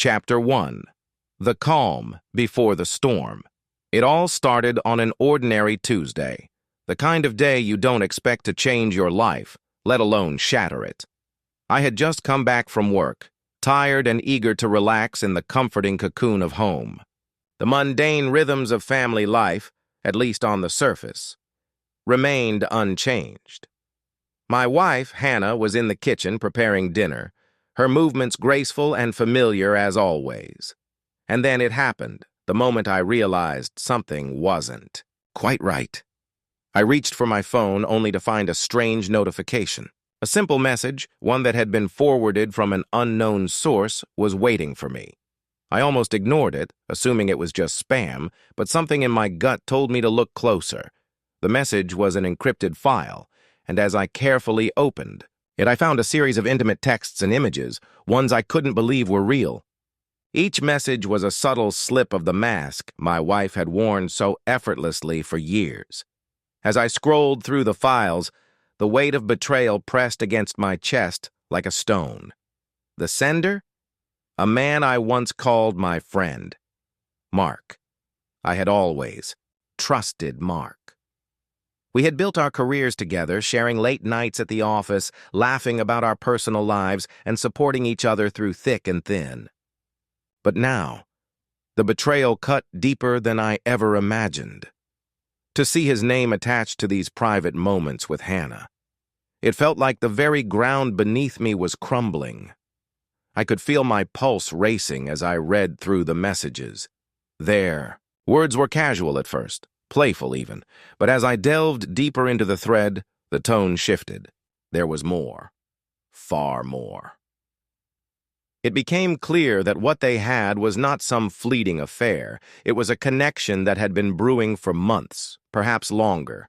Chapter 1. The Calm Before the Storm. It all started on an ordinary Tuesday, the kind of day you don't expect to change your life, let alone shatter it. I had just come back from work, tired and eager to relax in the comforting cocoon of home. The mundane rhythms of family life, at least on the surface, remained unchanged. My wife, Hannah, was in the kitchen preparing dinner, her movements graceful and familiar as always. And then it happened, the moment I realized something wasn't quite right. I reached for my phone only to find a strange notification. A simple message, one that had been forwarded from an unknown source, was waiting for me. I almost ignored it, assuming it was just spam, but something in my gut told me to look closer. The message was an encrypted file, and as I carefully opened it, I found a series of intimate texts and images, ones I couldn't believe were real. Each message was a subtle slip of the mask my wife had worn so effortlessly for years. As I scrolled through the files, the weight of betrayal pressed against my chest like a stone. The sender? A man I once called my friend. Mark. I had always trusted Mark. We had built our careers together, sharing late nights at the office, laughing about our personal lives, and supporting each other through thick and thin. But now, the betrayal cut deeper than I ever imagined. To see his name attached to these private moments with Hannah, it felt like the very ground beneath me was crumbling. I could feel my pulse racing as I read through the messages. Words were casual at first, playful even, but as I delved deeper into the thread, the tone shifted. There was more. Far more. It became clear that what they had was not some fleeting affair. It was a connection that had been brewing for months, perhaps longer.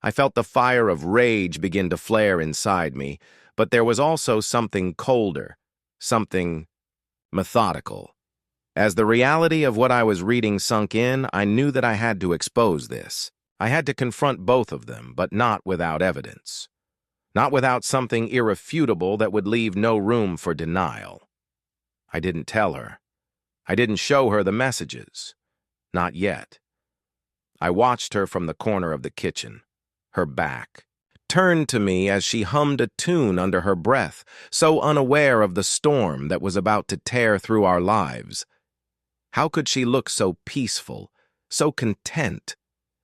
I felt the fire of rage begin to flare inside me, but there was also something colder, something methodical. As the reality of what I was reading sunk in, I knew that I had to expose this. I had to confront both of them, but not without evidence. Not without something irrefutable that would leave no room for denial. I didn't tell her. I didn't show her the messages. Not yet. I watched her from the corner of the kitchen, her back, turned to me as she hummed a tune under her breath, so unaware of the storm that was about to tear through our lives. How could she look so peaceful, so content,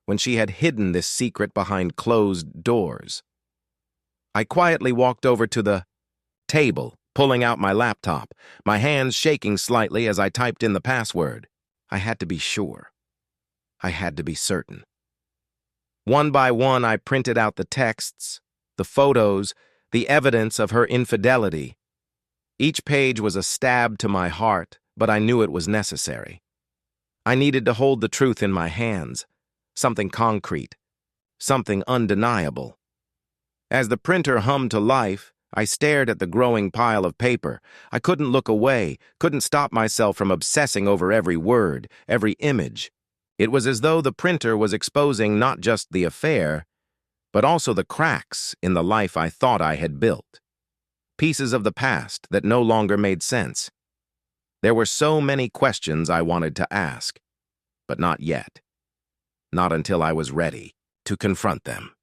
when she had hidden this secret behind closed doors? I quietly walked over to the table, pulling out my laptop, my hands shaking slightly as I typed in the password. I had to be sure. I had to be certain. One by one, I printed out the texts, the photos, the evidence of her infidelity. Each page was a stab to my heart, but I knew it was necessary. I needed to hold the truth in my hands, something concrete, something undeniable. As the printer hummed to life, I stared at the growing pile of paper. I couldn't look away, couldn't stop myself from obsessing over every word, every image. It was as though the printer was exposing not just the affair, but also the cracks in the life I thought I had built. Pieces of the past that no longer made sense. There were so many questions I wanted to ask, but not yet. Not until I was ready to confront them.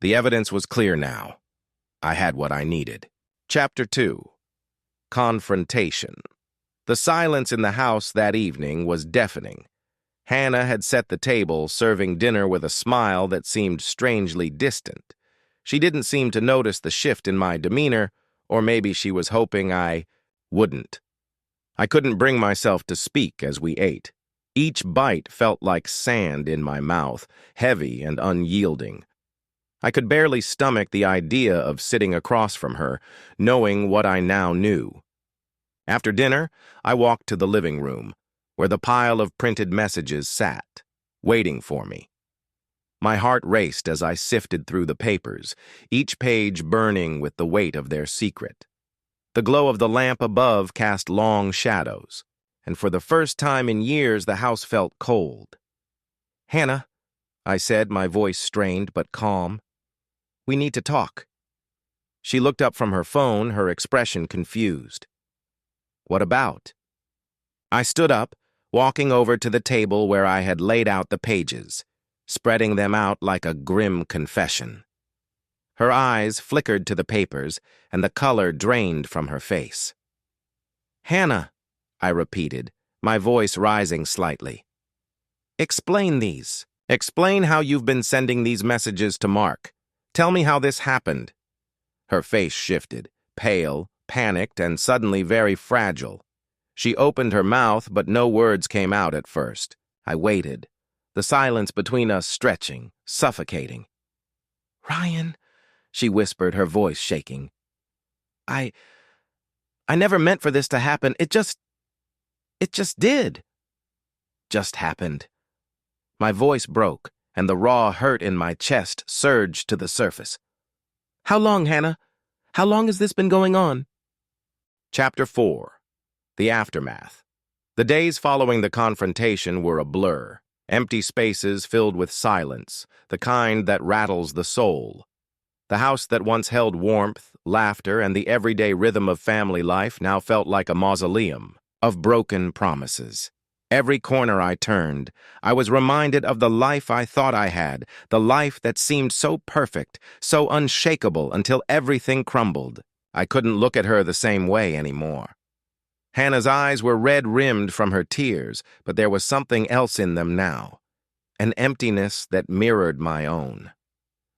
The evidence was clear now. I had what I needed. Chapter 2. Confrontation. The silence in the house that evening was deafening. Hannah had set the table, serving dinner with a smile that seemed strangely distant. She didn't seem to notice the shift in my demeanor, or maybe she was hoping I wouldn't. I couldn't bring myself to speak as we ate. Each bite felt like sand in my mouth, heavy and unyielding. I could barely stomach the idea of sitting across from her, knowing what I now knew. After dinner, I walked to the living room, where the pile of printed messages sat, waiting for me. My heart raced as I sifted through the papers, each page burning with the weight of their secret. The glow of the lamp above cast long shadows, and for the first time in years the house felt cold. "Hannah," I said, my voice strained but calm, "we need to talk." She looked up from her phone, her expression confused. "What about?" I stood up, walking over to the table where I had laid out the pages, spreading them out like a grim confession. Her eyes flickered to the papers, and the color drained from her face. "Hannah," I repeated, my voice rising slightly. "Explain these. Explain how you've been sending these messages to Mark. Tell me how this happened." Her face shifted, pale, panicked, and suddenly very fragile. She opened her mouth, but no words came out at first. I waited, the silence between us stretching, suffocating. "Ryan," she whispered, her voice shaking. I never meant for this to happen. It just did." "Just happened." My voice broke, and the raw hurt in my chest surged to the surface. "How long, Hannah? How long has this been going on?" Chapter 4. The Aftermath. The days following the confrontation were a blur, empty spaces filled with silence, the kind that rattles the soul. The house that once held warmth, laughter, and the everyday rhythm of family life now felt like a mausoleum of broken promises. Every corner I turned, I was reminded of the life I thought I had, the life that seemed so perfect, so unshakable until everything crumbled. I couldn't look at her the same way anymore. Hannah's eyes were red-rimmed from her tears, but there was something else in them now, an emptiness that mirrored my own.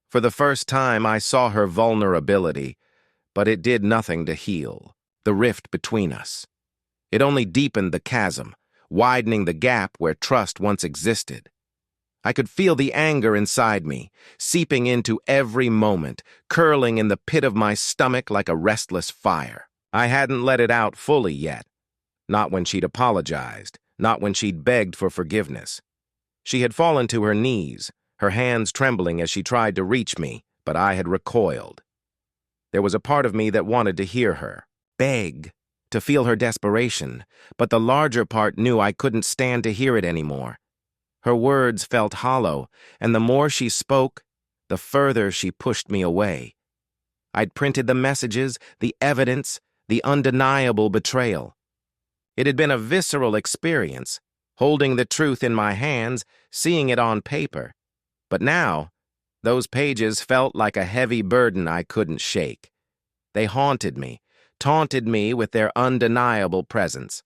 For the first time, I saw her vulnerability, but it did nothing to heal the rift between us. It only deepened the chasm, widening the gap where trust once existed. I could feel the anger inside me, seeping into every moment, curling in the pit of my stomach like a restless fire. I hadn't let it out fully yet. Not when she'd apologized, not when she'd begged for forgiveness. She had fallen to her knees, her hands trembling as she tried to reach me, but I had recoiled. There was a part of me that wanted to hear her, beg, to feel her desperation, but the larger part knew I couldn't stand to hear it anymore. Her words felt hollow, and the more she spoke, the further she pushed me away. I'd printed the messages, the evidence, the undeniable betrayal. It had been a visceral experience, holding the truth in my hands, seeing it on paper. But now, those pages felt like a heavy burden I couldn't shake. They haunted me, taunted me with their undeniable presence.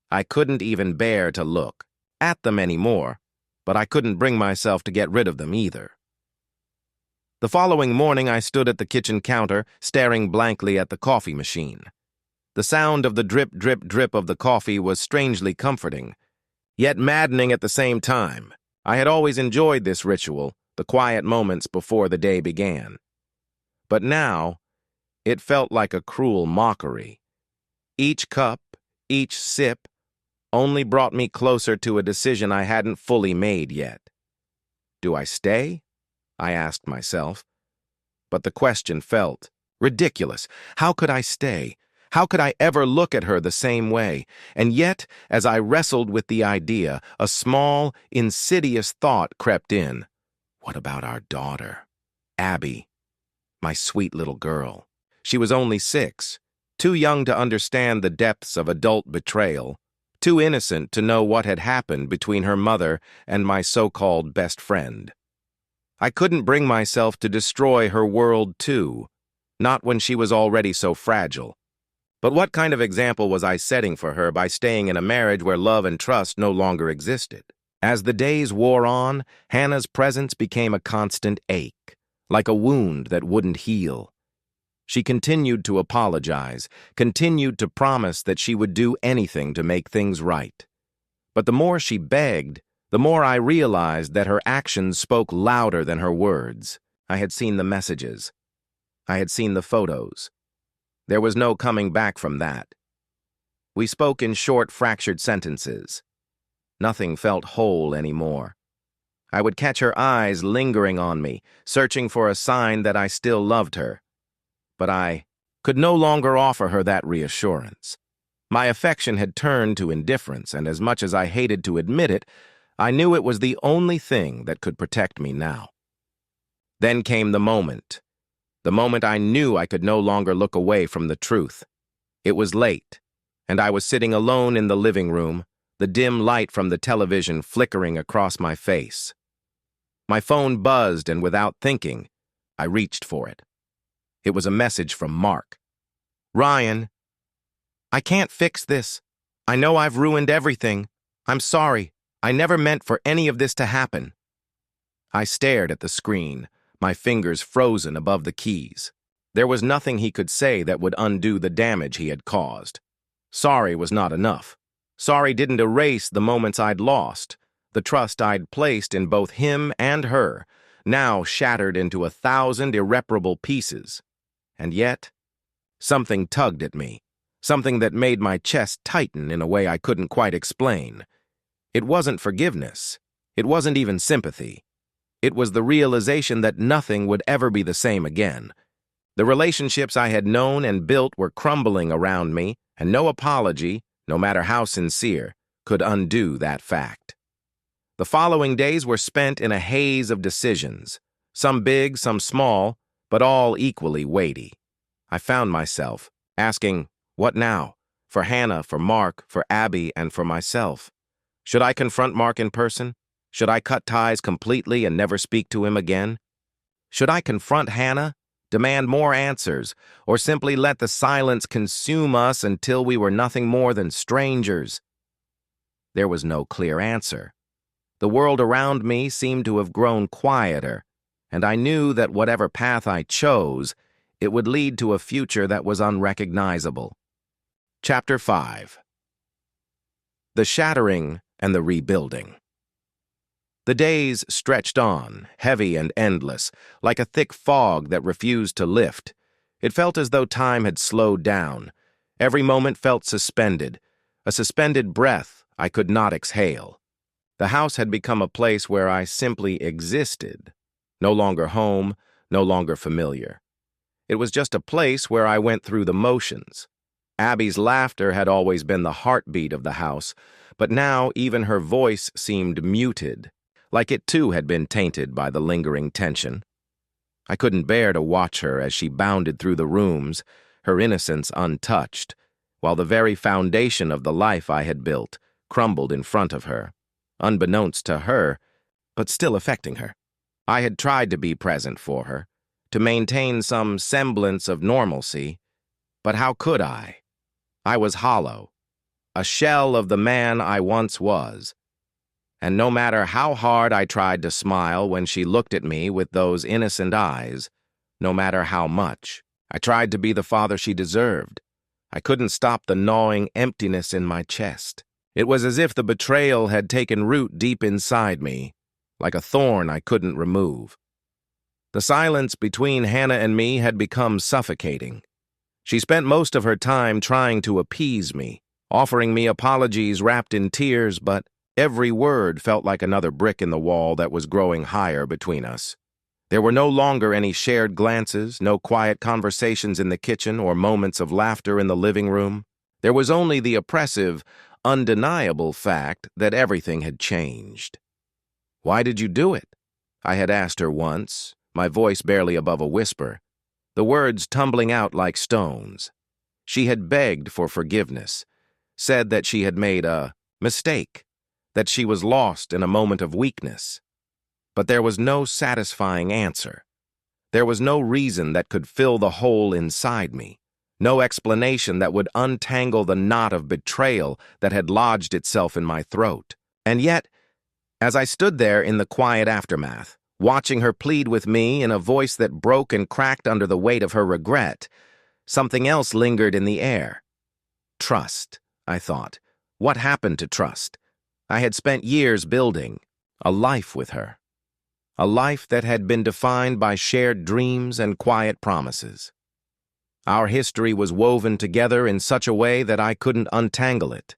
I couldn't even bear to look at them anymore, but I couldn't bring myself to get rid of them either. The following morning, I stood at the kitchen counter, staring blankly at the coffee machine. The sound of the drip, drip, drip of the coffee was strangely comforting, yet maddening at the same time. I had always enjoyed this ritual, the quiet moments before the day began. But now, it felt like a cruel mockery. Each cup, each sip, only brought me closer to a decision I hadn't fully made yet. Do I stay? I asked myself. But the question felt ridiculous. How could I stay? How could I ever look at her the same way? And yet, as I wrestled with the idea, a small, insidious thought crept in. What about our daughter? Abby, my sweet little girl. She was only 6, too young to understand the depths of adult betrayal, too innocent to know what had happened between her mother and my so-called best friend. I couldn't bring myself to destroy her world too, not when she was already so fragile. But what kind of example was I setting for her by staying in a marriage where love and trust no longer existed? As the days wore on, Hannah's presence became a constant ache, like a wound that wouldn't heal. She continued to apologize, continued to promise that she would do anything to make things right. But the more she begged, the more I realized that her actions spoke louder than her words. I had seen the messages. I had seen the photos. There was no coming back from that. We spoke in short, fractured sentences. Nothing felt whole anymore. I would catch her eyes lingering on me, searching for a sign that I still loved her. But I could no longer offer her that reassurance. My affection had turned to indifference, and as much as I hated to admit it, I knew it was the only thing that could protect me now. Then came the moment I knew I could no longer look away from the truth. It was late, and I was sitting alone in the living room, the dim light from the television flickering across my face. My phone buzzed, and without thinking, I reached for it. It was a message from Mark. "Ryan, I can't fix this. I know I've ruined everything. I'm sorry. I never meant for any of this to happen." I stared at the screen, my fingers frozen above the keys. There was nothing he could say that would undo the damage he had caused. Sorry was not enough. Sorry didn't erase the moments I'd lost, the trust I'd placed in both him and her, now shattered into 1,000 irreparable pieces. And yet, something tugged at me, something that made my chest tighten in a way I couldn't quite explain. It wasn't forgiveness. It wasn't even sympathy. It was the realization that nothing would ever be the same again. The relationships I had known and built were crumbling around me, and no apology, no matter how sincere, could undo that fact. The following days were spent in a haze of decisions, some big, some small, but all equally weighty. I found myself asking, what now? For Hannah, for Mark, for Abby, and for myself. Should I confront Mark in person? Should I cut ties completely and never speak to him again? Should I confront Hannah, demand more answers, or simply let the silence consume us until we were nothing more than strangers? There was no clear answer. The world around me seemed to have grown quieter, and I knew that whatever path I chose, it would lead to a future that was unrecognizable. Chapter 5. The Shattering and the Rebuilding. The days stretched on, heavy and endless, like a thick fog that refused to lift. It felt as though time had slowed down. Every moment felt suspended, a suspended breath I could not exhale. The house had become a place where I simply existed, no longer home, no longer familiar. It was just a place where I went through the motions. Abby's laughter had always been the heartbeat of the house, but now even her voice seemed muted, like it too had been tainted by the lingering tension. I couldn't bear to watch her as she bounded through the rooms, her innocence untouched, while the very foundation of the life I had built crumbled in front of her, unbeknownst to her, but still affecting her. I had tried to be present for her, to maintain some semblance of normalcy, but how could I? I was hollow, a shell of the man I once was. And no matter how hard I tried to smile when she looked at me with those innocent eyes, no matter how much I tried to be the father she deserved, I couldn't stop the gnawing emptiness in my chest. It was as if the betrayal had taken root deep inside me, like a thorn I couldn't remove. The silence between Hannah and me had become suffocating. She spent most of her time trying to appease me, offering me apologies wrapped in tears, but every word felt like another brick in the wall that was growing higher between us. There were no longer any shared glances, no quiet conversations in the kitchen or moments of laughter in the living room. There was only the oppressive, undeniable fact that everything had changed. "Why did you do it?" I had asked her once, my voice barely above a whisper, the words tumbling out like stones. She had begged for forgiveness, said that she had made a mistake, that she was lost in a moment of weakness. But there was no satisfying answer. There was no reason that could fill the hole inside me, no explanation that would untangle the knot of betrayal that had lodged itself in my throat. And yet, as I stood there in the quiet aftermath, watching her plead with me in a voice that broke and cracked under the weight of her regret, something else lingered in the air. Trust, I thought. What happened to trust? I had spent years building a life with her, a life that had been defined by shared dreams and quiet promises. Our history was woven together in such a way that I couldn't untangle it.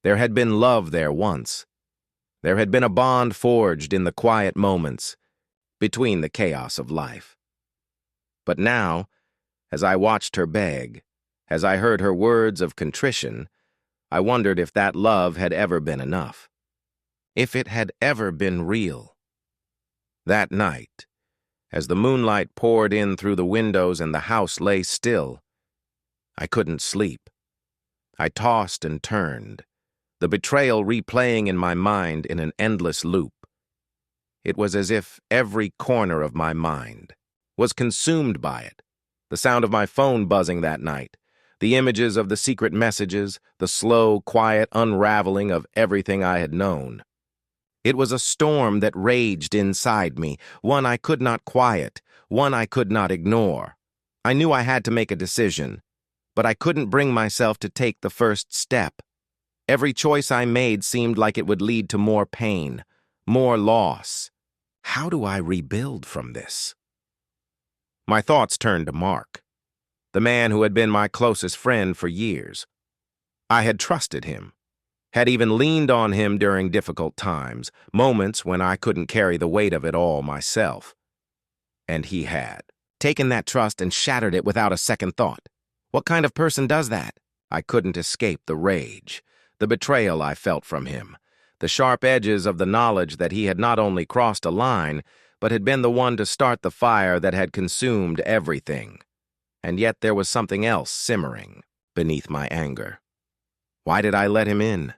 There had been love there once. There had been a bond forged in the quiet moments between the chaos of life. But now, as I watched her beg, as I heard her words of contrition, I wondered if that love had ever been enough, if it had ever been real. That night, as the moonlight poured in through the windows and the house lay still, I couldn't sleep. I tossed and turned, the betrayal replaying in my mind in an endless loop. It was as if every corner of my mind was consumed by it. The sound of my phone buzzing that night, the images of the secret messages, the slow, quiet unraveling of everything I had known. It was a storm that raged inside me, one I could not quiet, one I could not ignore. I knew I had to make a decision, but I couldn't bring myself to take the first step. Every choice I made seemed like it would lead to more pain, more loss. How do I rebuild from this? My thoughts turned to Mark, the man who had been my closest friend for years. I had trusted him, had even leaned on him during difficult times, moments when I couldn't carry the weight of it all myself. And he had taken that trust and shattered it without a second thought. What kind of person does that? I couldn't escape the rage, the betrayal I felt from him, the sharp edges of the knowledge that he had not only crossed a line, but had been the one to start the fire that had consumed everything. And yet there was something else simmering beneath my anger. Why did I let him in?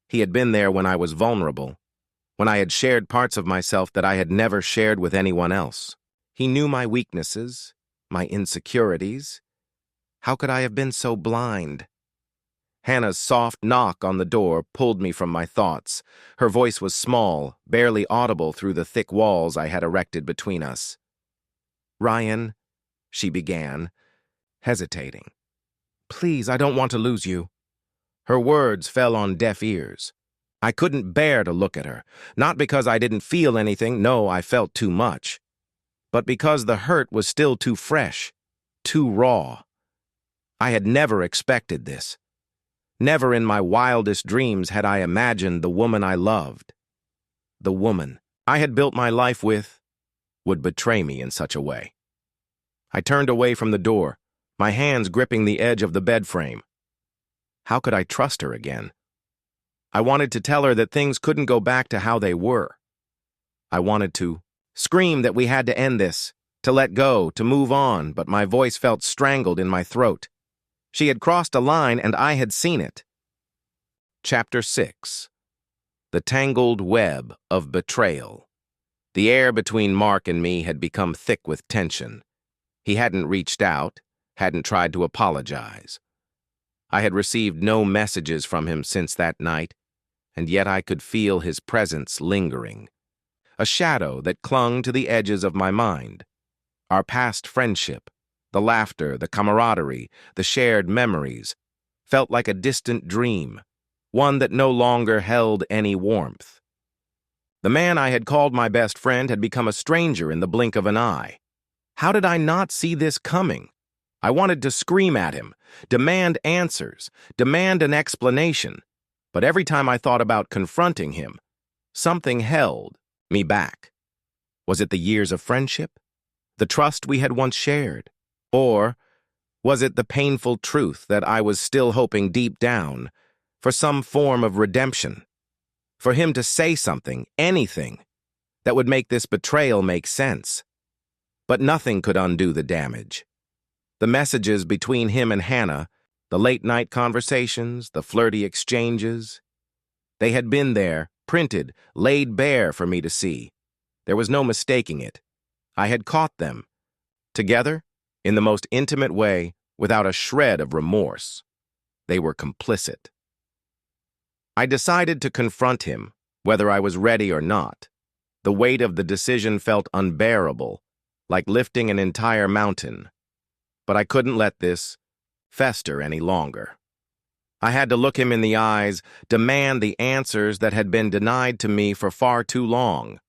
He had been there when I was vulnerable, when I had shared parts of myself that I had never shared with anyone else. He knew my weaknesses, my insecurities. How could I have been so blind? Hannah's soft knock on the door pulled me from my thoughts. Her voice was small, barely audible through the thick walls I had erected between us. "Ryan," she began, hesitating. "Please, I don't want to lose you." Her words fell on deaf ears. I couldn't bear to look at her, not because I didn't feel anything, no, I felt too much, but because the hurt was still too fresh, too raw. I had never expected this. Never in my wildest dreams had I imagined the woman I loved, the woman I had built my life with, would betray me in such a way. I turned away from the door, my hands gripping the edge of the bed frame. How could I trust her again? I wanted to tell her that things couldn't go back to how they were. I wanted to scream that we had to end this, to let go, to move on, but my voice felt strangled in my throat. She had crossed a line, and I had seen it. Chapter 6. The Tangled Web of Betrayal. The air between Mark and me had become thick with tension. He hadn't reached out, hadn't tried to apologize. I had received no messages from him since that night, and yet I could feel his presence lingering. A shadow that clung to the edges of my mind. Our past friendship, the laughter, the camaraderie, the shared memories, felt like a distant dream, one that no longer held any warmth. The man I had called my best friend had become a stranger in the blink of an eye. How did I not see this coming? I wanted to scream at him, demand answers, demand an explanation, but every time I thought about confronting him, something held me back. Was it the years of friendship? The trust we had once shared? Or was it the painful truth that I was still hoping deep down for some form of redemption? For him to say something, anything, that would make this betrayal make sense. But nothing could undo the damage. The messages between him and Hannah, the late-night conversations, the flirty exchanges, they had been there, printed, laid bare for me to see. There was no mistaking it. I had caught them. Together, in the most intimate way, without a shred of remorse. They were complicit. I decided to confront him, whether I was ready or not. The weight of the decision felt unbearable, like lifting an entire mountain. But I couldn't let this fester any longer. I had to look him in the eyes, demand the answers that had been denied to me for far too long.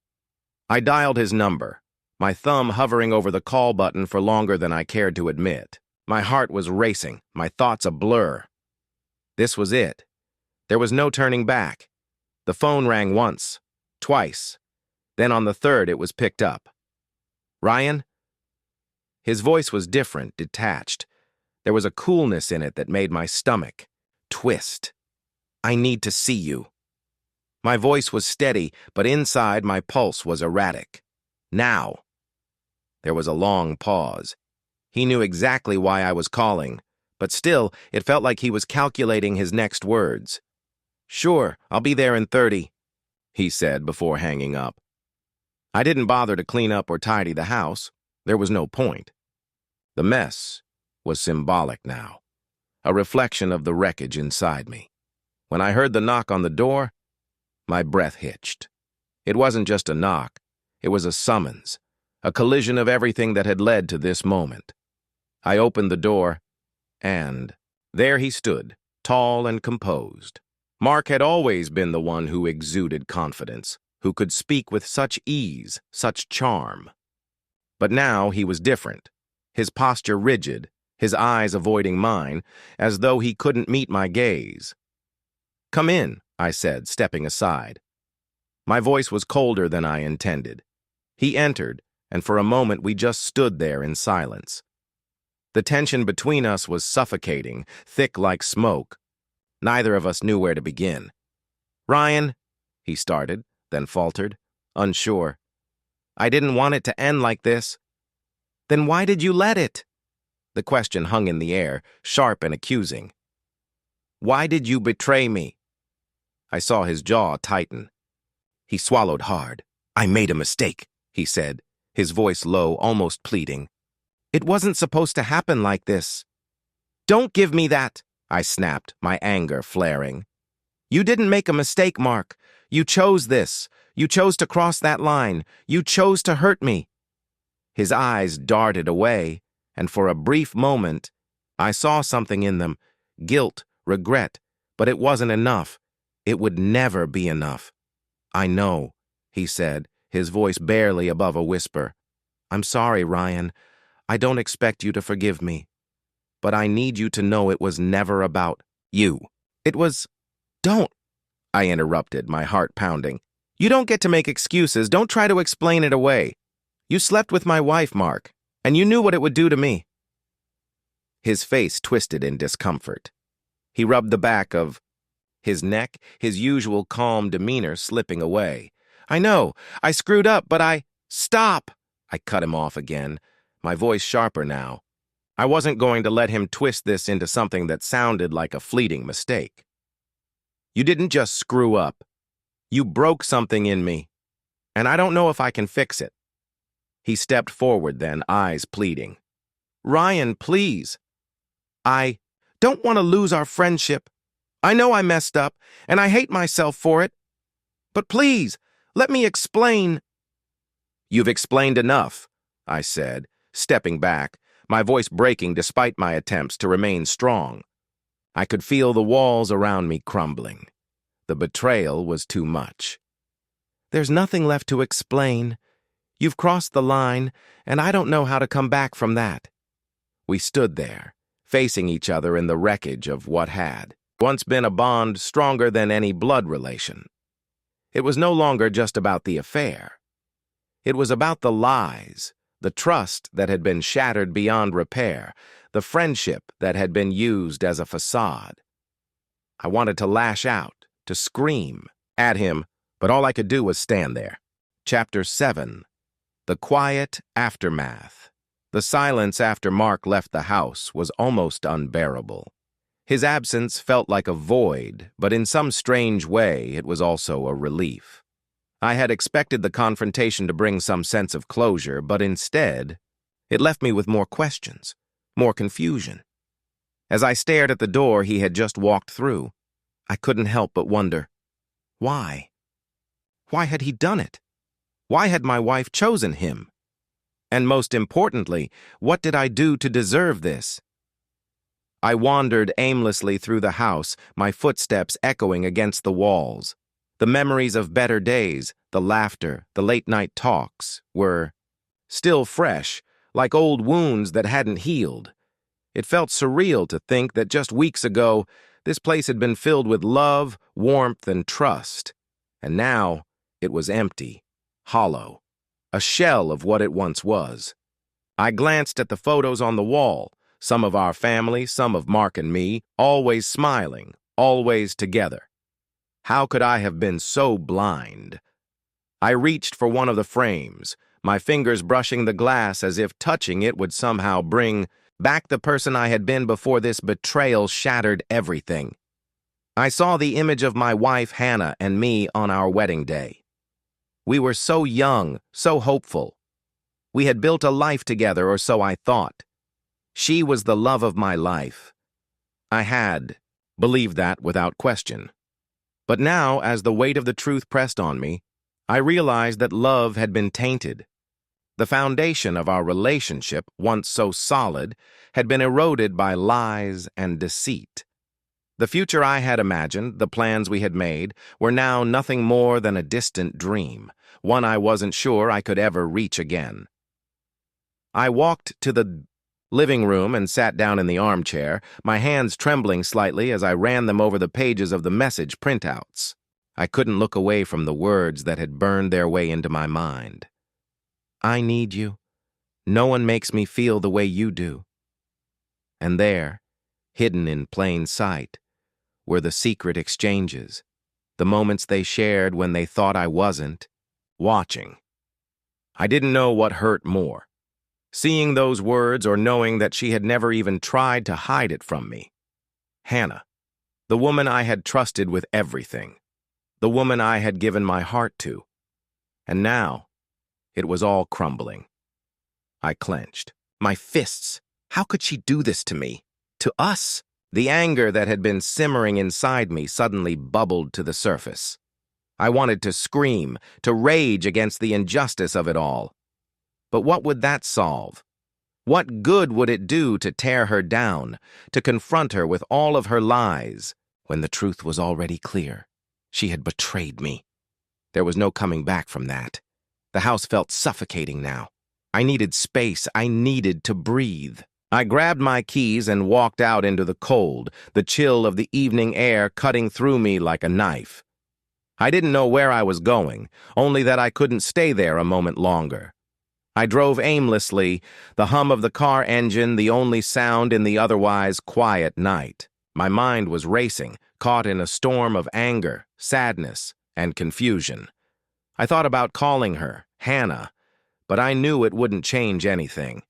I dialed his number, my thumb hovering over the call button for longer than I cared to admit. My heart was racing, my thoughts a blur. This was it. There was no turning back. The phone rang once, twice. Then on the third it was picked up. "Ryan?" His voice was different, detached. There was a coolness in it that made my stomach twist. "I need to see you." My voice was steady, but inside my pulse was erratic. "Now." There was a long pause. He knew exactly why I was calling, but still, it felt like he was calculating his next words. "Sure, I'll be there in 30, he said before hanging up. I didn't bother to clean up or tidy the house. There was no point. The mess was symbolic now, a reflection of the wreckage inside me. When I heard the knock on the door, my breath hitched. It wasn't just a knock, it was a summons, a collision of everything that had led to this moment. I opened the door, and there he stood, tall and composed. Mark had always been the one who exuded confidence, who could speak with such ease, such charm. But now he was different, his posture rigid, his eyes avoiding mine, as though he couldn't meet my gaze. "Come in," I said, stepping aside. My voice was colder than I intended. He entered, and for a moment we just stood there in silence. The tension between us was suffocating, thick like smoke. Neither of us knew where to begin. "Ryan," he started, then faltered, unsure. "I didn't want it to end like this." "Then why did you let it?" The question hung in the air, sharp and accusing. "Why did you betray me?" I saw his jaw tighten. He swallowed hard. "I made a mistake," he said, his voice low, almost pleading. "It wasn't supposed to happen like this." "Don't give me that," I snapped, my anger flaring. "You didn't make a mistake, Mark. You chose this. You chose to cross that line. You chose to hurt me." His eyes darted away, and for a brief moment, I saw something in them, guilt, regret, but it wasn't enough. It would never be enough. "I know," he said, his voice barely above a whisper. "I'm sorry, Ryan. I don't expect you to forgive me. But I need you to know it was never about you. It was—" "Don't," I interrupted, my heart pounding. "You don't get to make excuses. Don't try to explain it away. You slept with my wife, Mark, and you knew what it would do to me." His face twisted in discomfort. He rubbed the back of his neck, his usual calm demeanor slipping away. "I know, I screwed up, but Stop!" I cut him off again, my voice sharper now. I wasn't going to let him twist this into something that sounded like a fleeting mistake. "You didn't just screw up. You broke something in me, and I don't know if I can fix it." He stepped forward then, eyes pleading. "Ryan, please. I don't want to lose our friendship. I know I messed up, and I hate myself for it. But please, let me explain." "You've explained enough," I said, stepping back, my voice breaking despite my attempts to remain strong. I could feel the walls around me crumbling. The betrayal was too much. "There's nothing left to explain. You've crossed the line, and I don't know how to come back from that." We stood there, facing each other in the wreckage of what had once been a bond stronger than any blood relation. It was no longer just about the affair. It was about the lies, the trust that had been shattered beyond repair, the friendship that had been used as a facade. I wanted to lash out, to scream at him, but all I could do was stand there. Chapter 7. The quiet aftermath. The silence after Mark left the house was almost unbearable. His absence felt like a void, but in some strange way it was also a relief. I had expected the confrontation to bring some sense of closure, but instead, it left me with more questions, more confusion. As I stared at the door he had just walked through, I couldn't help but wonder, why? Why had he done it? Why had my wife chosen him? And most importantly, what did I do to deserve this? I wandered aimlessly through the house, my footsteps echoing against the walls. The memories of better days, the laughter, the late-night talks, were still fresh, like old wounds that hadn't healed. It felt surreal to think that just weeks ago, this place had been filled with love, warmth, and trust. And now, it was empty, hollow, a shell of what it once was. I glanced at the photos on the wall, some of our family, some of Mark and me, always smiling, always together. How could I have been so blind? I reached for one of the frames, my fingers brushing the glass as if touching it would somehow bring Back the person I had been before this betrayal shattered everything. I saw the image of my wife, Hannah, and me on our wedding day. We were so young, so hopeful. We had built a life together, or so I thought. She was the love of my life. I had believed that without question. But now, as the weight of the truth pressed on me, I realized that love had been tainted. The foundation of our relationship, once so solid, had been eroded by lies and deceit. The future I had imagined, the plans we had made, were now nothing more than a distant dream, one I wasn't sure I could ever reach again. I walked to the living room and sat down in the armchair, my hands trembling slightly as I ran them over the pages of the message printouts. I couldn't look away from the words that had burned their way into my mind. I need you. No one makes me feel the way you do. And there, hidden in plain sight, were the secret exchanges, the moments they shared when they thought I wasn't watching. I didn't know what hurt more, seeing those words or knowing that she had never even tried to hide it from me. Hannah, the woman I had trusted with everything, the woman I had given my heart to. And now, it was all crumbling. I clenched. My fists. How could she do this to me? To us? The anger that had been simmering inside me suddenly bubbled to the surface. I wanted to scream, to rage against the injustice of it all. But what would that solve? What good would it do to tear her down, to confront her with all of her lies, when the truth was already clear? She had betrayed me. There was no coming back from that. The house felt suffocating now. I needed space. I needed to breathe. I grabbed my keys and walked out into the cold, the chill of the evening air cutting through me like a knife. I didn't know where I was going, only that I couldn't stay there a moment longer. I drove aimlessly, the hum of the car engine the only sound in the otherwise quiet night. My mind was racing, caught in a storm of anger, sadness, and confusion. I thought about calling her, Hannah, but I knew it wouldn't change anything.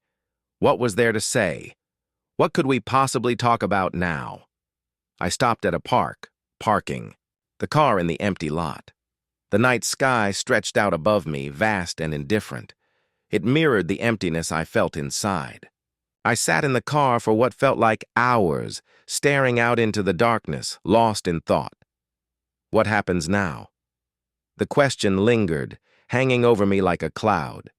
What was there to say? What could we possibly talk about now? I stopped at a parking, the car in the empty lot. The night sky stretched out above me, vast and indifferent. It mirrored the emptiness I felt inside. I sat in the car for what felt like hours, staring out into the darkness, lost in thought. What happens now? The question lingered, hanging over me like a cloud.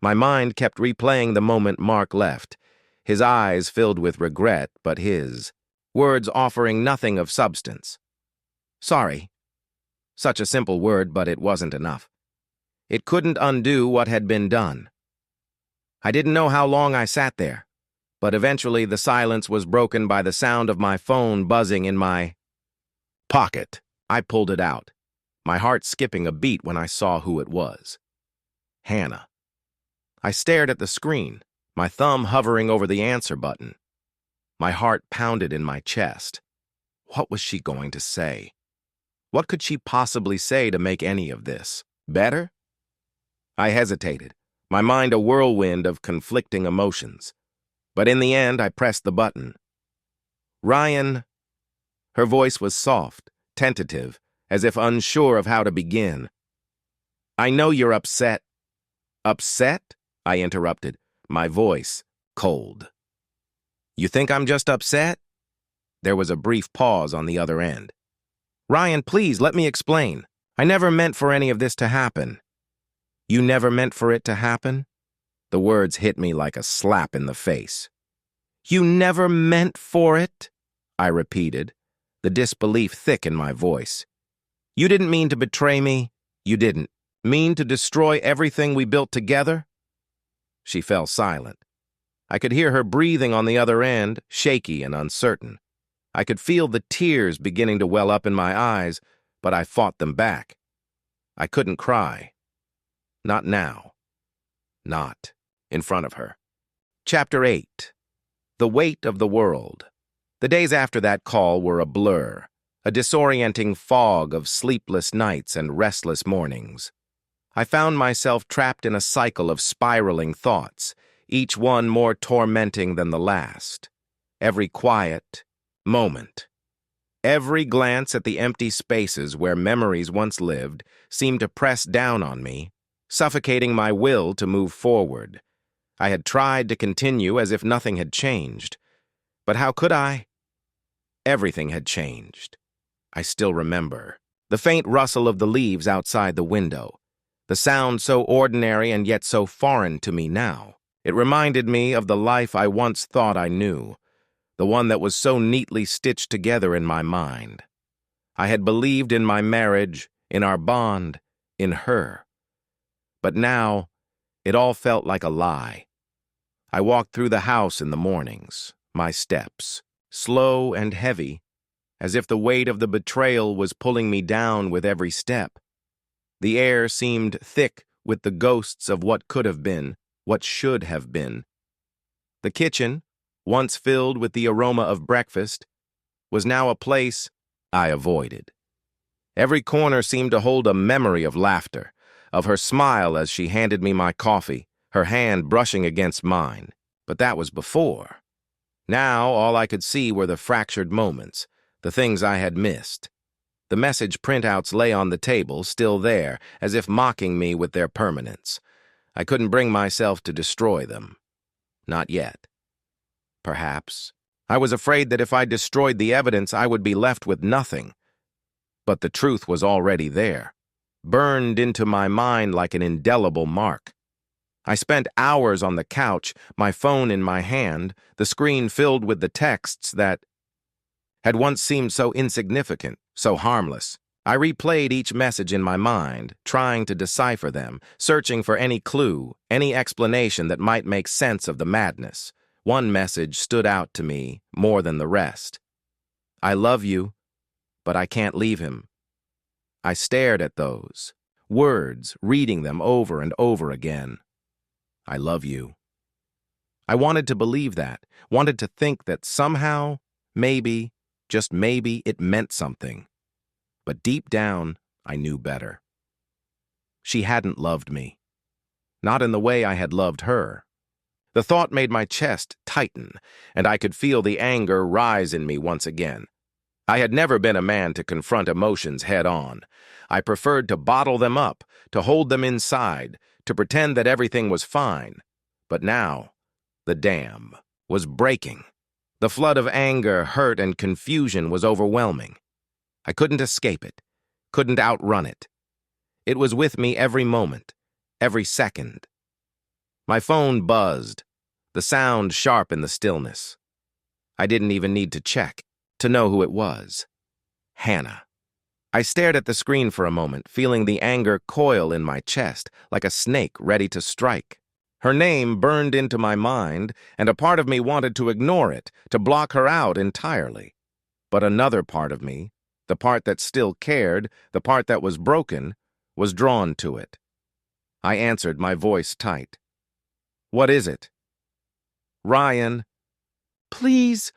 My mind kept replaying the moment Mark left, his eyes filled with regret, but his words offering nothing of substance. Sorry. Such a simple word, but it wasn't enough. It couldn't undo what had been done. I didn't know how long I sat there, but eventually the silence was broken by the sound of my phone buzzing in my pocket. I pulled it out, my heart skipping a beat when I saw who it was. Hannah. I stared at the screen, my thumb hovering over the answer button. My heart pounded in my chest. What was she going to say? What could she possibly say to make any of this better? I hesitated, my mind a whirlwind of conflicting emotions. But in the end, I pressed the button. Ryan. Her voice was soft, tentative, as if unsure of how to begin. I know you're upset. Upset? I interrupted, my voice cold. You think I'm just upset? There was a brief pause on the other end. Ryan, please, let me explain. I never meant for any of this to happen. You never meant for it to happen? The words hit me like a slap in the face. You never meant for it? I repeated, the disbelief thick in my voice. You didn't mean to betray me? You didn't mean to destroy everything we built together? She fell silent. I could hear her breathing on the other end, shaky and uncertain. I could feel the tears beginning to well up in my eyes, but I fought them back. I couldn't cry. Not now. Not in front of her. Chapter 8. The Weight of the World. The days after that call were a blur, a disorienting fog of sleepless nights and restless mornings. I found myself trapped in a cycle of spiraling thoughts, each one more tormenting than the last. Every quiet moment, every glance at the empty spaces where memories once lived seemed to press down on me, suffocating my will to move forward. I had tried to continue as if nothing had changed. But how could I? Everything had changed. I still remember the faint rustle of the leaves outside the window, the sound so ordinary and yet so foreign to me now. It reminded me of the life I once thought I knew, the one that was so neatly stitched together in my mind. I had believed in my marriage, in our bond, in her. But now, it all felt like a lie. I walked through the house in the mornings, my steps, slow and heavy, as if the weight of the betrayal was pulling me down with every step. The air seemed thick with the ghosts of what could have been, what should have been. The kitchen, once filled with the aroma of breakfast, was now a place I avoided. Every corner seemed to hold a memory of laughter, of her smile as she handed me my coffee, her hand brushing against mine. But that was before. Now all I could see were the fractured moments, the things I had missed. The message printouts lay on the table, still there, as if mocking me with their permanence. I couldn't bring myself to destroy them. Not yet. Perhaps. I was afraid that if I destroyed the evidence, I would be left with nothing. But the truth was already there, burned into my mind like an indelible mark. I spent hours on the couch, my phone in my hand, the screen filled with the texts that had once seemed so insignificant, so harmless. I replayed each message in my mind, trying to decipher them, searching for any clue, any explanation that might make sense of the madness. One message stood out to me more than the rest. I love you, but I can't leave him. I stared at those words, reading them over and over again. I love you. I wanted to believe that, wanted to think that somehow, maybe, just maybe, it meant something. But deep down, I knew better. She hadn't loved me. Not in the way I had loved her. The thought made my chest tighten, and I could feel the anger rise in me once again. I had never been a man to confront emotions head-on. I preferred to bottle them up, to hold them inside, to pretend that everything was fine. But now, the dam was breaking. The flood of anger, hurt, and confusion was overwhelming. I couldn't escape it, couldn't outrun it. It was with me every moment, every second. My phone buzzed, the sound sharp in the stillness. I didn't even need to check to know who it was. Hannah. I stared at the screen for a moment, feeling the anger coil in my chest like a snake ready to strike. Her name burned into my mind, and a part of me wanted to ignore it, to block her out entirely. But another part of me, the part that still cared, the part that was broken, was drawn to it. I answered, my voice tight. What is it? Ryan. Please,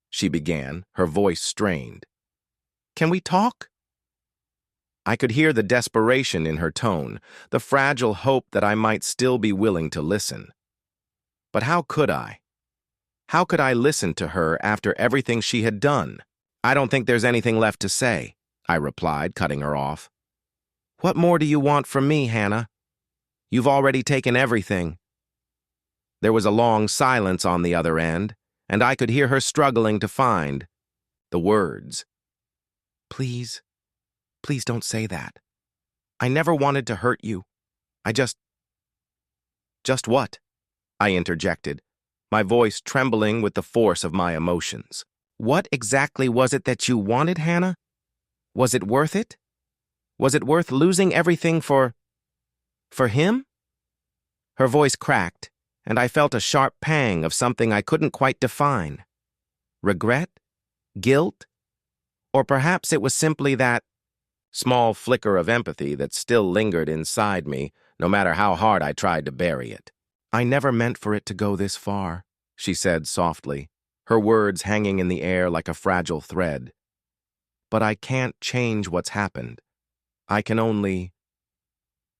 she began, her voice strained. Can we talk? I could hear the desperation in her tone, the fragile hope that I might still be willing to listen. But how could I? How could I listen to her after everything she had done? I don't think there's anything left to say, I replied, cutting her off. What more do you want from me, Hannah? You've already taken everything. There was a long silence on the other end, and I could hear her struggling to find the words. Please don't say that. I never wanted to hurt you. I just what? I interjected, my voice trembling with the force of my emotions. What exactly was it that you wanted, Hannah? Was it worth it? Was it worth losing everything for him? Her voice cracked, and I felt a sharp pang of something I couldn't quite define. Regret? Guilt? Or perhaps it was simply that small flicker of empathy that still lingered inside me, no matter how hard I tried to bury it. I never meant for it to go this far, she said softly, her words hanging in the air like a fragile thread. But I can't change what's happened. I can only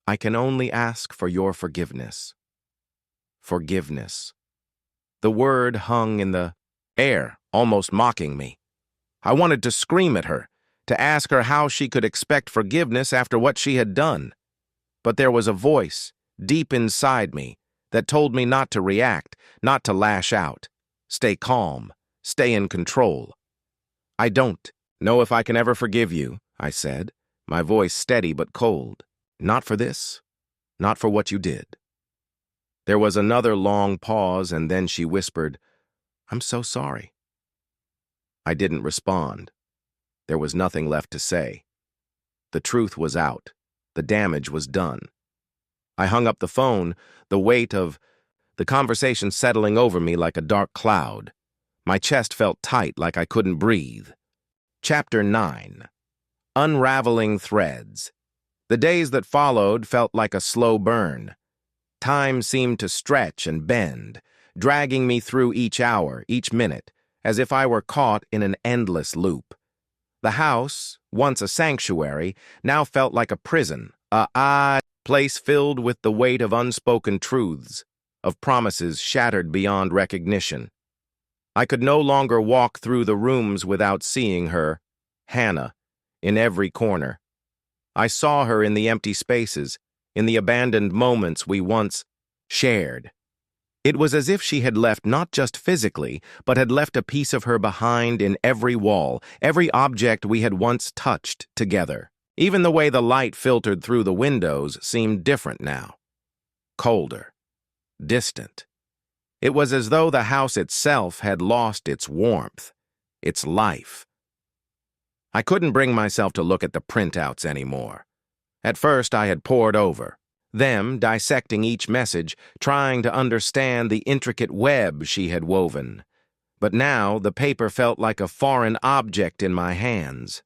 ask for your forgiveness. Forgiveness. The word hung in the air, almost mocking me. I wanted to scream at her, to ask her how she could expect forgiveness after what she had done. But there was a voice, deep inside me, that told me not to react, not to lash out. Stay calm, stay in control. I don't know if I can ever forgive you, I said, my voice steady but cold. Not for this, not for what you did. There was another long pause, and then she whispered, I'm so sorry. I didn't respond. There was nothing left to say. The truth was out. The damage was done. I hung up the phone, the weight of the conversation settling over me like a dark cloud. My chest felt tight, like I couldn't breathe. Chapter 9. Unraveling Threads. The days that followed felt like a slow burn. Time seemed to stretch and bend, dragging me through each hour, each minute, as if I were caught in an endless loop. The house, once a sanctuary, now felt like a prison, a odd place filled with the weight of unspoken truths, of promises shattered beyond recognition. I could no longer walk through the rooms without seeing her, Hannah, in every corner. I saw her in the empty spaces, in the abandoned moments we once shared. It was as if she had left not just physically, but had left a piece of her behind in every wall, every object we had once touched together. Even the way the light filtered through the windows seemed different now. Colder. Distant. It was as though the house itself had lost its warmth, its life. I couldn't bring myself to look at the printouts anymore. At first I had pored over them, dissecting each message, trying to understand the intricate web she had woven. But now the paper felt like a foreign object in my hands.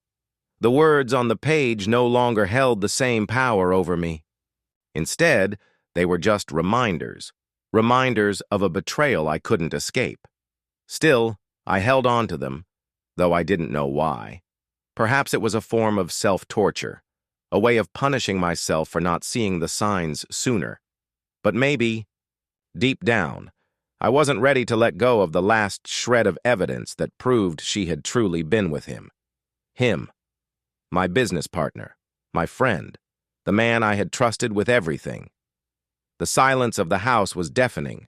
The words on the page no longer held the same power over me. Instead, they were just reminders of a betrayal I couldn't escape. Still, I held on to them, though I didn't know why. Perhaps it was a form of self-torture, a way of punishing myself for not seeing the signs sooner. But maybe, deep down, I wasn't ready to let go of the last shred of evidence that proved she had truly been with him. Him, my business partner, my friend, the man I had trusted with everything. The silence of the house was deafening.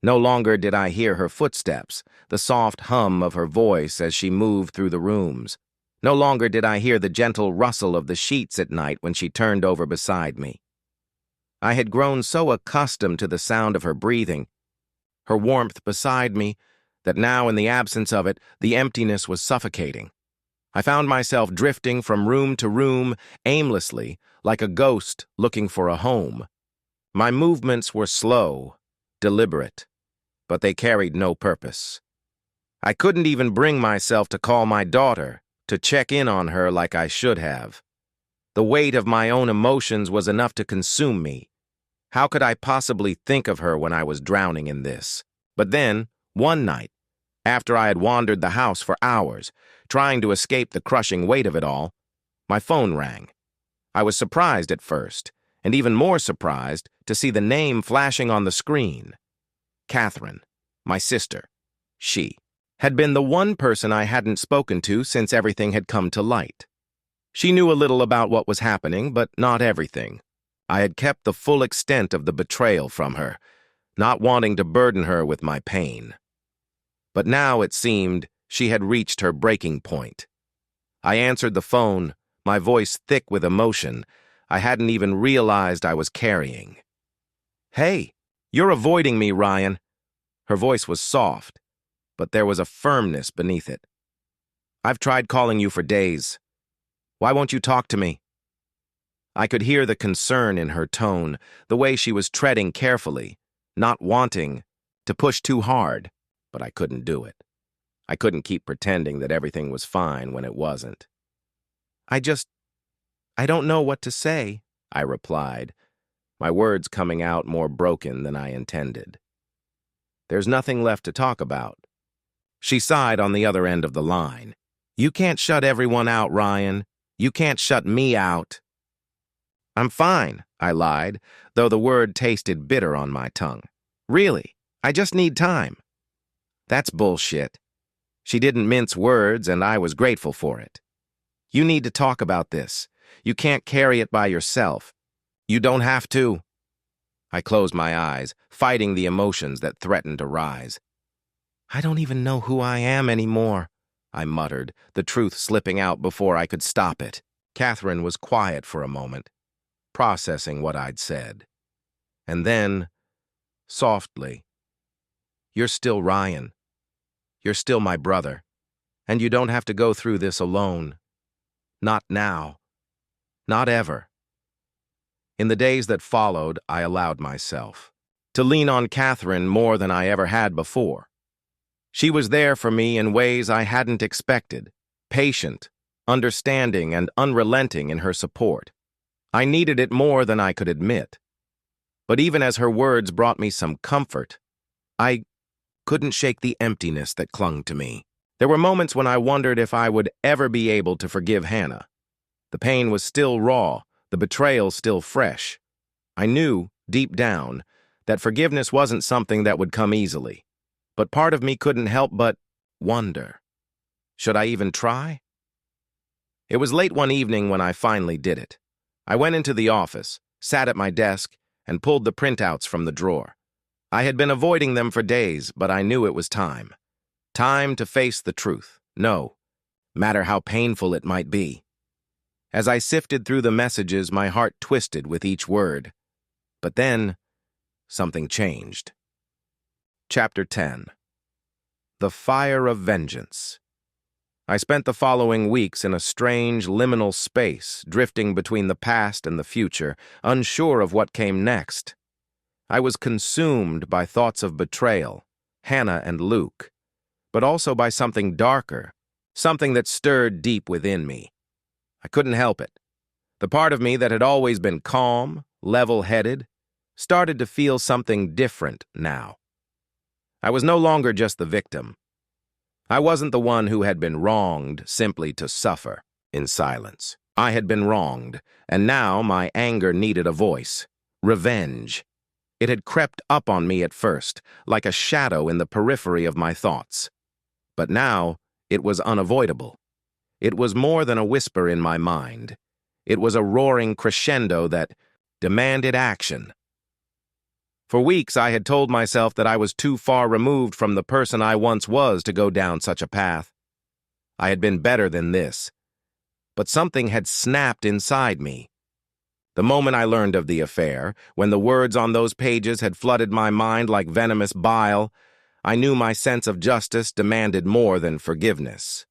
No longer did I hear her footsteps, the soft hum of her voice as she moved through the rooms. No longer did I hear the gentle rustle of the sheets at night when she turned over beside me. I had grown so accustomed to the sound of her breathing, her warmth beside me, that now in the absence of it, the emptiness was suffocating. I found myself drifting from room to room aimlessly, like a ghost looking for a home. My movements were slow, deliberate, but they carried no purpose. I couldn't even bring myself to call my daughter, to check in on her like I should have. The weight of my own emotions was enough to consume me. How could I possibly think of her when I was drowning in this? But then, one night, after I had wandered the house for hours, trying to escape the crushing weight of it all, my phone rang. I was surprised at first, and even more surprised to see the name flashing on the screen. Catherine, my sister. She had been the one person I hadn't spoken to since everything had come to light. She knew a little about what was happening, but not everything. I had kept the full extent of the betrayal from her, not wanting to burden her with my pain. But now it seemed she had reached her breaking point. I answered the phone, my voice thick with emotion I hadn't even realized I was carrying. "Hey, you're avoiding me, Ryan." Her voice was soft, but there was a firmness beneath it. "I've tried calling you for days. Why won't you talk to me?" I could hear the concern in her tone, the way she was treading carefully, not wanting to push too hard, but I couldn't do it. I couldn't keep pretending that everything was fine when it wasn't. I don't know what to say," I replied, my words coming out more broken than I intended. "There's nothing left to talk about." She sighed on the other end of the line. "You can't shut everyone out, Ryan. You can't shut me out." "I'm fine," I lied, though the word tasted bitter on my tongue. Really, I just need time. That's bullshit. She didn't mince words, and I was grateful for it. You need to talk about this. You can't carry it by yourself. You don't have to. I closed my eyes, fighting the emotions that threatened to rise. I don't even know who I am anymore, I muttered, the truth slipping out before I could stop it. Catherine was quiet for a moment, processing what I'd said. And then, softly, "You're still Ryan. You're still my brother. And you don't have to go through this alone. Not now. Not ever." In the days that followed, I allowed myself to lean on Catherine more than I ever had before. She was there for me in ways I hadn't expected, patient, understanding, and unrelenting in her support. I needed it more than I could admit. But even as her words brought me some comfort, I couldn't shake the emptiness that clung to me. There were moments when I wondered if I would ever be able to forgive Hannah. The pain was still raw, the betrayal still fresh. I knew, deep down, that forgiveness wasn't something that would come easily. But part of me couldn't help but wonder. Should I even try? It was late one evening when I finally did it. I went into the office, sat at my desk, and pulled the printouts from the drawer. I had been avoiding them for days, but I knew it was time. Time to face the truth. No matter how painful it might be. As I sifted through the messages, my heart twisted with each word. But then, something changed. Chapter 10. The Fire of Vengeance. I spent the following weeks in a strange, liminal space, drifting between the past and the future, unsure of what came next. I was consumed by thoughts of betrayal, Hannah and Luke, but also by something darker, something that stirred deep within me. I couldn't help it. The part of me that had always been calm, level-headed, started to feel something different now. I was no longer just the victim. I wasn't the one who had been wronged simply to suffer in silence. I had been wronged, and now my anger needed a voice. Revenge. It had crept up on me at first, like a shadow in the periphery of my thoughts. But now, it was unavoidable. It was more than a whisper in my mind. It was a roaring crescendo that demanded action. For weeks, I had told myself that I was too far removed from the person I once was to go down such a path. I had been better than this. But something had snapped inside me. The moment I learned of the affair, when the words on those pages had flooded my mind like venomous bile, I knew my sense of justice demanded more than forgiveness.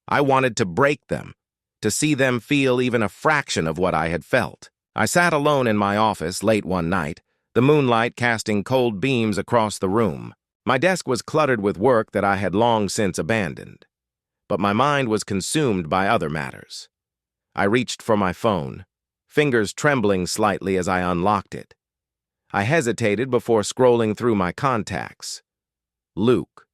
I wanted to break them, to see them feel even a fraction of what I had felt. I sat alone in my office late one night, the moonlight casting cold beams across the room. My desk was cluttered with work that I had long since abandoned. But my mind was consumed by other matters. I reached for my phone, fingers trembling slightly as I unlocked it. I hesitated before scrolling through my contacts. Luke.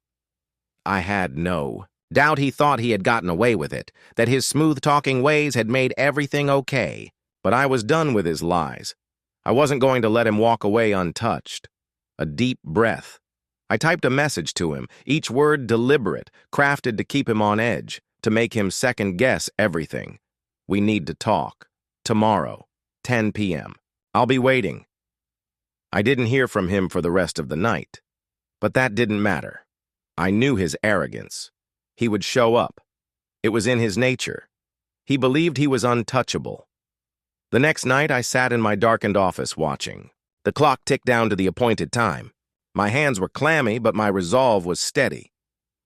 I had no doubt he thought he had gotten away with it, that his smooth-talking ways had made everything okay. But I was done with his lies. I wasn't going to let him walk away untouched. A deep breath. I typed a message to him, each word deliberate, crafted to keep him on edge, to make him second-guess everything. We need to talk. Tomorrow, 10 p.m. I'll be waiting. I didn't hear from him for the rest of the night. But that didn't matter. I knew his arrogance. He would show up. It was in his nature. He believed he was untouchable. The next night, I sat in my darkened office watching. The clock ticked down to the appointed time. My hands were clammy, but my resolve was steady.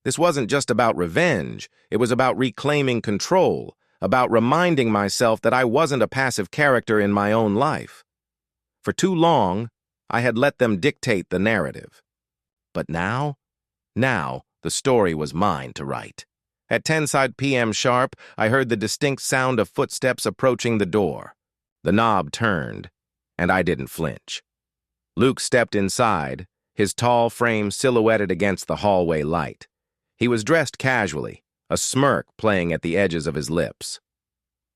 This wasn't just about revenge. It was about reclaiming control, about reminding myself that I wasn't a passive character in my own life. For too long, I had let them dictate the narrative. But now, the story was mine to write. At 10 p.m. sharp, I heard the distinct sound of footsteps approaching the door. The knob turned, and I didn't flinch. Luke stepped inside, his tall frame silhouetted against the hallway light. He was dressed casually, a smirk playing at the edges of his lips.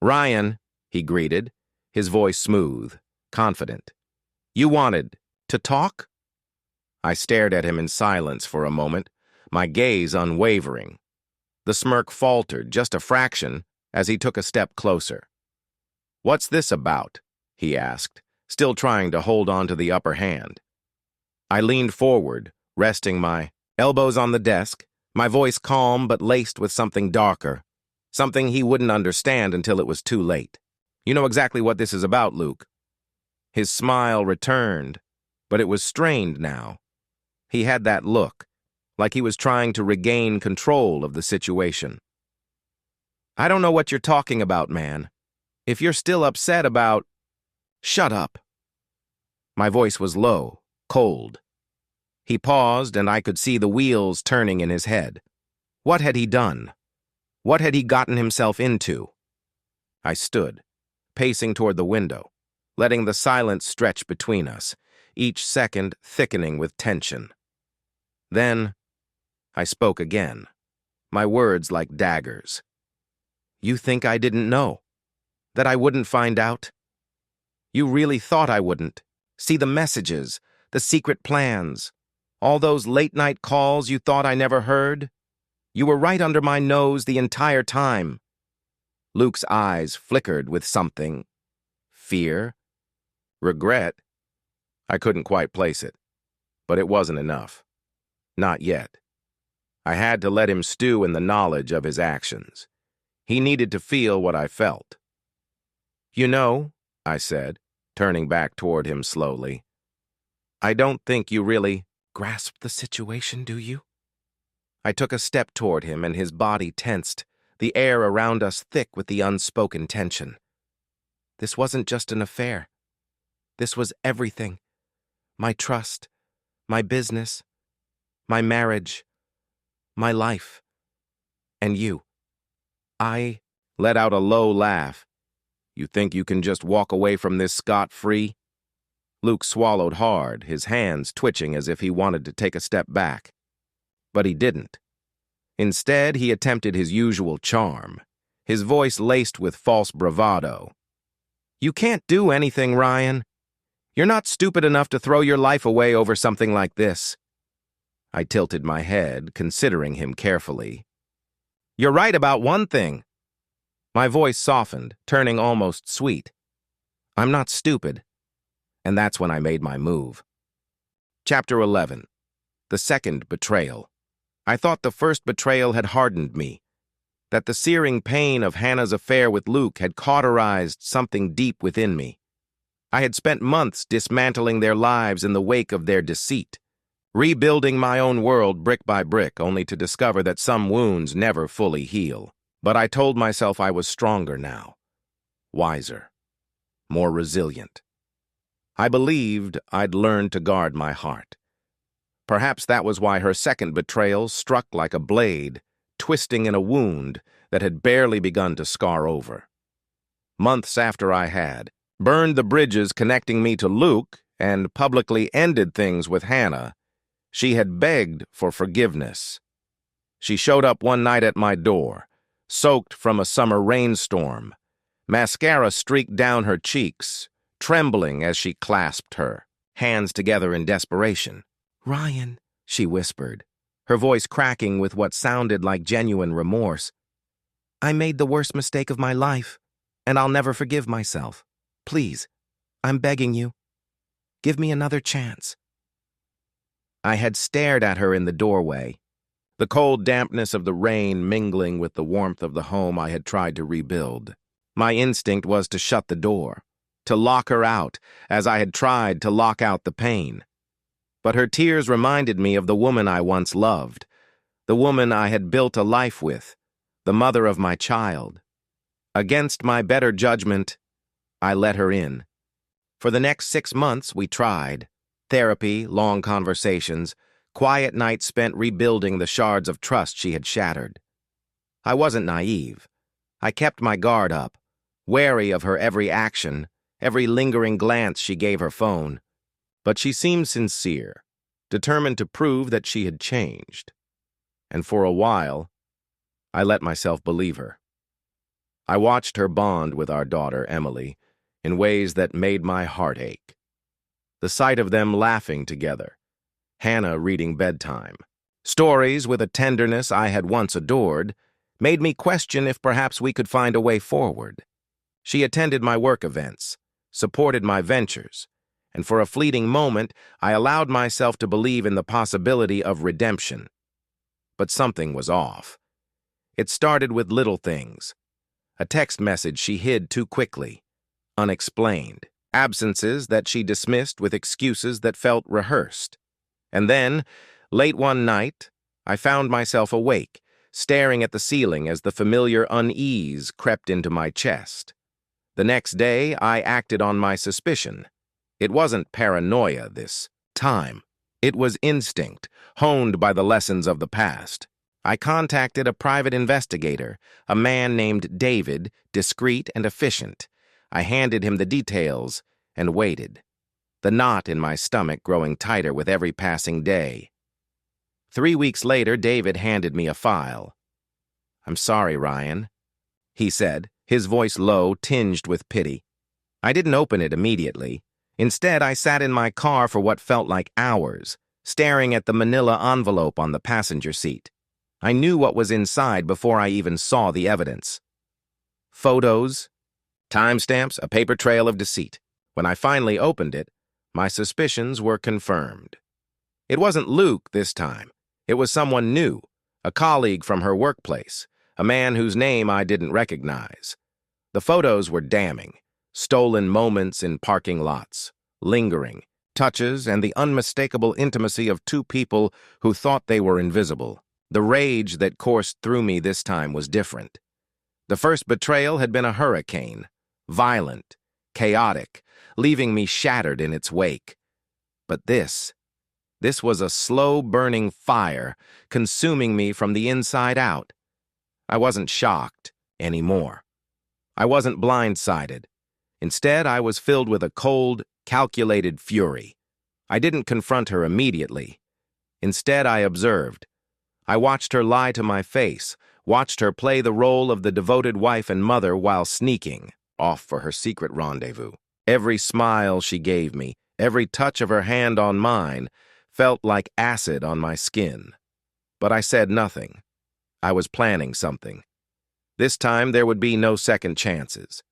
"Ryan," he greeted, his voice smooth, confident. "You wanted to talk?" I stared at him in silence for a moment, my gaze unwavering. The smirk faltered just a fraction as he took a step closer. "What's this about?" he asked, still trying to hold on to the upper hand. I leaned forward, resting my elbows on the desk, my voice calm but laced with something darker, something he wouldn't understand until it was too late. "You know exactly what this is about, Luke." His smile returned, but it was strained now. He had that look, like he was trying to regain control of the situation. "I don't know what you're talking about, man. If you're still upset about—" "Shut up." My voice was low, cold. He paused, and I could see the wheels turning in his head. What had he done? What had he gotten himself into? I stood, pacing toward the window, letting the silence stretch between us, each second thickening with tension. Then I spoke again, my words like daggers. "You think I didn't know? That I wouldn't find out? You really thought I wouldn't? See the messages, the secret plans, all those late-night calls you thought I never heard? You were right under my nose the entire time." Luke's eyes flickered with something. Fear? Regret? I couldn't quite place it, but it wasn't enough. Not yet. I had to let him stew in the knowledge of his actions. He needed to feel what I felt. "You know," I said, turning back toward him slowly, "I don't think you really grasp the situation, do you?" I took a step toward him, and his body tensed, the air around us thick with the unspoken tension. This wasn't just an affair. This was everything. My trust, my business, my marriage, my life, and you. I let out a low laugh. "You think you can just walk away from this scot-free?" Luke swallowed hard, his hands twitching as if he wanted to take a step back. But he didn't. Instead, he attempted his usual charm, his voice laced with false bravado. "You can't do anything, Ryan. You're not stupid enough to throw your life away over something like this." I tilted my head, considering him carefully. "You're right about one thing." My voice softened, turning almost sweet. "I'm not stupid." And that's when I made my move. Chapter 11. The second betrayal. I thought the first betrayal had hardened me, that the searing pain of Hannah's affair with Luke had cauterized something deep within me. I had spent months dismantling their lives in the wake of their deceit, rebuilding my own world brick by brick, only to discover that some wounds never fully heal. But I told myself I was stronger now, wiser, more resilient. I believed I'd learned to guard my heart. Perhaps that was why her second betrayal struck like a blade, twisting in a wound that had barely begun to scar over. Months after I had burned the bridges connecting me to Luke and publicly ended things with Hannah, she had begged for forgiveness. She showed up one night at my door, soaked from a summer rainstorm. Mascara streaked down her cheeks, trembling as she clasped her, hands together in desperation. "Ryan," she whispered, her voice cracking with what sounded like genuine remorse. "I made the worst mistake of my life, and I'll never forgive myself. Please, I'm begging you. Give me another chance." I had stared at her in the doorway, the cold dampness of the rain mingling with the warmth of the home I had tried to rebuild. My instinct was to shut the door, to lock her out, as I had tried to lock out the pain. But her tears reminded me of the woman I once loved, the woman I had built a life with, the mother of my child. Against my better judgment, I let her in. For the next 6 months, we tried. Therapy, long conversations, quiet nights spent rebuilding the shards of trust she had shattered. I wasn't naive. I kept my guard up, wary of her every action, every lingering glance she gave her phone. But she seemed sincere, determined to prove that she had changed. And for a while, I let myself believe her. I watched her bond with our daughter, Emily, in ways that made my heart ache. The sight of them laughing together, Hannah reading bedtime. Stories with a tenderness I had once adored made me question if perhaps we could find a way forward. She attended my work events, supported my ventures, and for a fleeting moment, I allowed myself to believe in the possibility of redemption. But something was off. It started with little things. A text message she hid too quickly, unexplained. Absences that she dismissed with excuses that felt rehearsed. And then, late one night, I found myself awake, staring at the ceiling as the familiar unease crept into my chest. The next day, I acted on my suspicion. It wasn't paranoia this time. It was instinct, honed by the lessons of the past. I contacted a private investigator, a man named David, discreet and efficient. I handed him the details and waited, the knot in my stomach growing tighter with every passing day. 3 weeks later, David handed me a file. "I'm sorry, Ryan," he said, his voice low, tinged with pity. I didn't open it immediately. Instead, I sat in my car for what felt like hours, staring at the manila envelope on the passenger seat. I knew what was inside before I even saw the evidence. Photos, timestamps, a paper trail of deceit. When I finally opened it, my suspicions were confirmed. It wasn't Luke this time. It was someone new, a colleague from her workplace, a man whose name I didn't recognize. The photos were damning. Stolen moments in parking lots, lingering touches, and the unmistakable intimacy of two people who thought they were invisible. The rage that coursed through me this time was different. The first betrayal had been a hurricane, violent, chaotic, leaving me shattered in its wake. But this was a slow-burning fire, consuming me from the inside out. I wasn't shocked anymore. I wasn't blindsided. Instead, I was filled with a cold, calculated fury. I didn't confront her immediately. Instead, I observed. I watched her lie to my face, watched her play the role of the devoted wife and mother while sneaking off for her secret rendezvous. Every smile she gave me, every touch of her hand on mine, felt like acid on my skin. But I said nothing. I was planning something. This time there would be no second chances.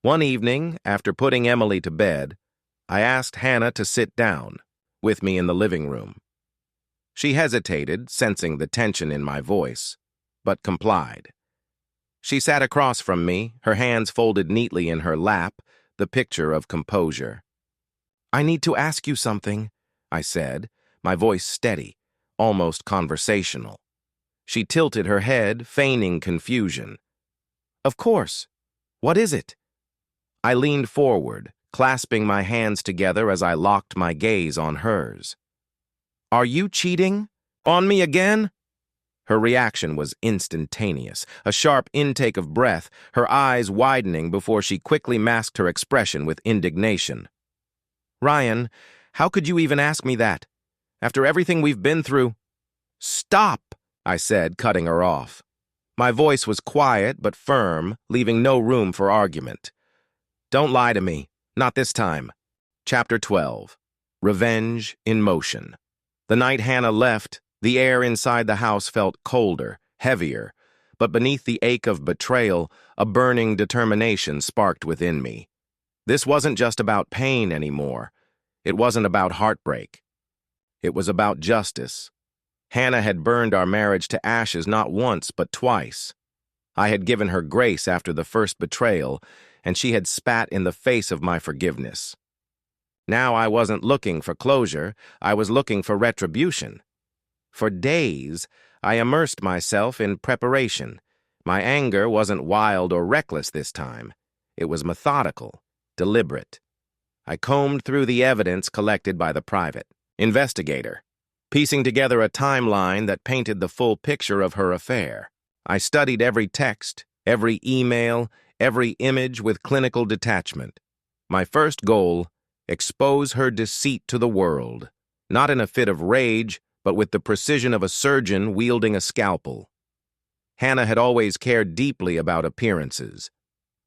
One evening, after putting Emily to bed, I asked Hannah to sit down with me in the living room. She hesitated, sensing the tension in my voice, but complied. She sat across from me, her hands folded neatly in her lap, the picture of composure. "I need to ask you something," I said, my voice steady, almost conversational. She tilted her head, feigning confusion. "Of course. What is it?" I leaned forward, clasping my hands together as I locked my gaze on hers. "Are you cheating? On me again?" Her reaction was instantaneous, a sharp intake of breath, her eyes widening before she quickly masked her expression with indignation. "Ryan, how could you even ask me that? After everything we've been through—" "Stop!" I said, cutting her off. My voice was quiet but firm, leaving no room for argument. "Don't lie to me. Not this time." Chapter 12. Revenge in Motion. The night Hannah left, the air inside the house felt colder, heavier, but beneath the ache of betrayal, a burning determination sparked within me. This wasn't just about pain anymore. It wasn't about heartbreak. It was about justice. Hannah had burned our marriage to ashes not once but twice. I had given her grace after the first betrayal, and she had spat in the face of my forgiveness. Now I wasn't looking for closure, I was looking for retribution. For days, I immersed myself in preparation. My anger wasn't wild or reckless this time. It was methodical, deliberate. I combed through the evidence collected by the private investigator, piecing together a timeline that painted the full picture of her affair. I studied every text, every email, every image with clinical detachment. My first goal, expose her deceit to the world, not in a fit of rage, but with the precision of a surgeon wielding a scalpel. Hannah had always cared deeply about appearances.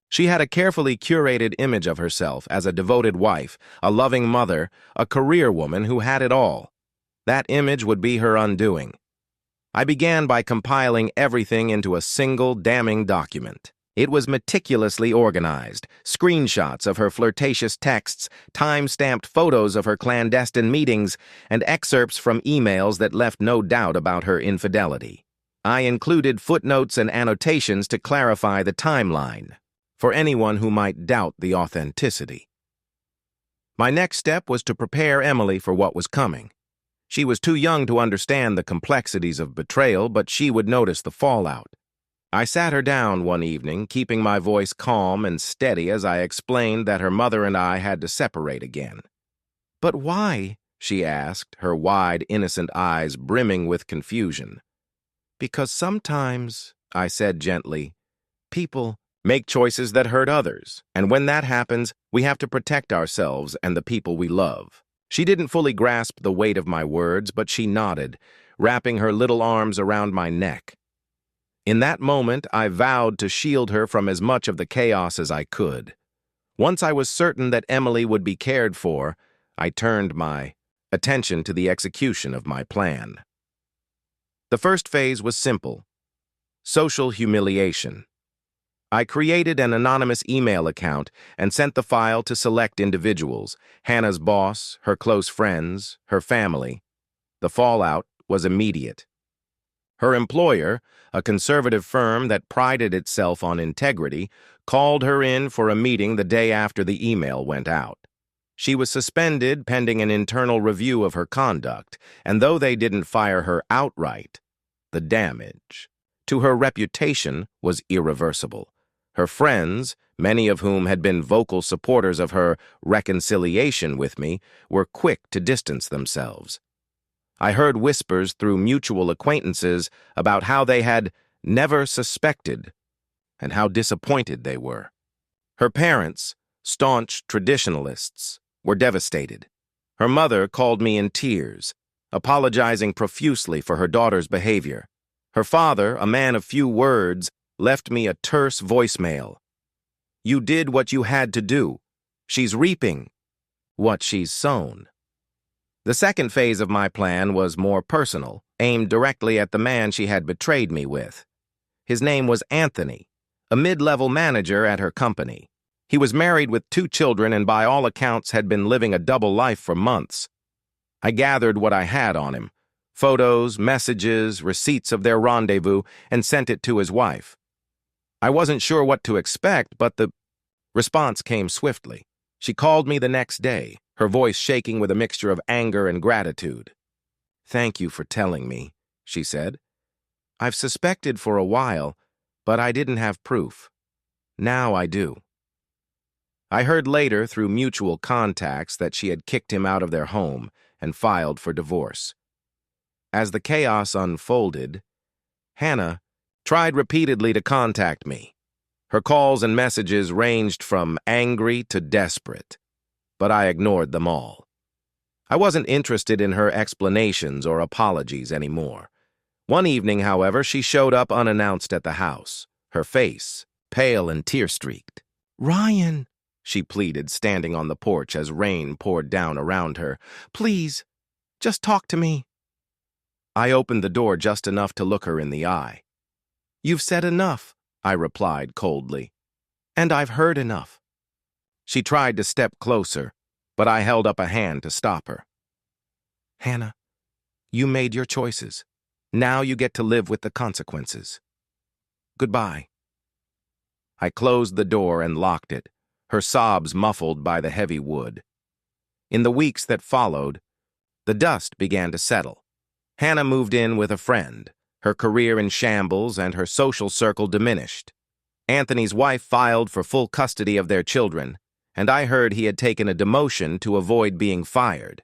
She had a carefully curated image of herself as a devoted wife, a loving mother, a career woman who had it all. That image would be her undoing. I began by compiling everything into a single damning document. It was meticulously organized, screenshots of her flirtatious texts, time-stamped photos of her clandestine meetings, and excerpts from emails that left no doubt about her infidelity. I included footnotes and annotations to clarify the timeline, for anyone who might doubt the authenticity. My next step was to prepare Emily for what was coming. She was too young to understand the complexities of betrayal, but she would notice the fallout. I sat her down one evening, keeping my voice calm and steady as I explained that her mother and I had to separate again. "But why?" she asked, her wide, innocent eyes brimming with confusion. "Because sometimes," I said gently, "people make choices that hurt others, and when that happens, we have to protect ourselves and the people we love." She didn't fully grasp the weight of my words, but she nodded, wrapping her little arms around my neck. In that moment, I vowed to shield her from as much of the chaos as I could. Once I was certain that Emily would be cared for, I turned my attention to the execution of my plan. The first phase was simple: social humiliation. I created an anonymous email account and sent the file to select individuals: Hannah's boss, her close friends, her family. The fallout was immediate. Her employer, a conservative firm that prided itself on integrity, called her in for a meeting the day after the email went out. She was suspended pending an internal review of her conduct, and though they didn't fire her outright, the damage to her reputation was irreversible. Her friends, many of whom had been vocal supporters of her reconciliation with me, were quick to distance themselves. I heard whispers through mutual acquaintances about how they had never suspected and how disappointed they were. Her parents, staunch traditionalists, were devastated. Her mother called me in tears, apologizing profusely for her daughter's behavior. Her father, a man of few words, left me a terse voicemail. "You did what you had to do. She's reaping what she's sown." The second phase of my plan was more personal, aimed directly at the man she had betrayed me with. His name was Anthony, a mid-level manager at her company. He was married with 2 children and by all accounts had been living a double life for months. I gathered what I had on him: photos, messages, receipts of their rendezvous, and sent it to his wife. I wasn't sure what to expect, but the response came swiftly. She called me the next day, her voice shaking with a mixture of anger and gratitude. "Thank you for telling me," she said. "I've suspected for a while, but I didn't have proof. Now I do." I heard later through mutual contacts that she had kicked him out of their home and filed for divorce. As the chaos unfolded, Hannah tried repeatedly to contact me. Her calls and messages ranged from angry to desperate, but I ignored them all. I wasn't interested in her explanations or apologies anymore. One evening, however, she showed up unannounced at the house, her face pale and tear-streaked. "Ryan," she pleaded, standing on the porch as rain poured down around her, "please, just talk to me." I opened the door just enough to look her in the eye. "You've said enough," I replied coldly, "and I've heard enough." She tried to step closer, but I held up a hand to stop her. "Hannah, you made your choices. Now you get to live with the consequences. Goodbye." I closed the door and locked it, her sobs muffled by the heavy wood. In the weeks that followed, the dust began to settle. Hannah moved in with a friend, her career in shambles and her social circle diminished. Anthony's wife filed for full custody of their children, and I heard he had taken a demotion to avoid being fired.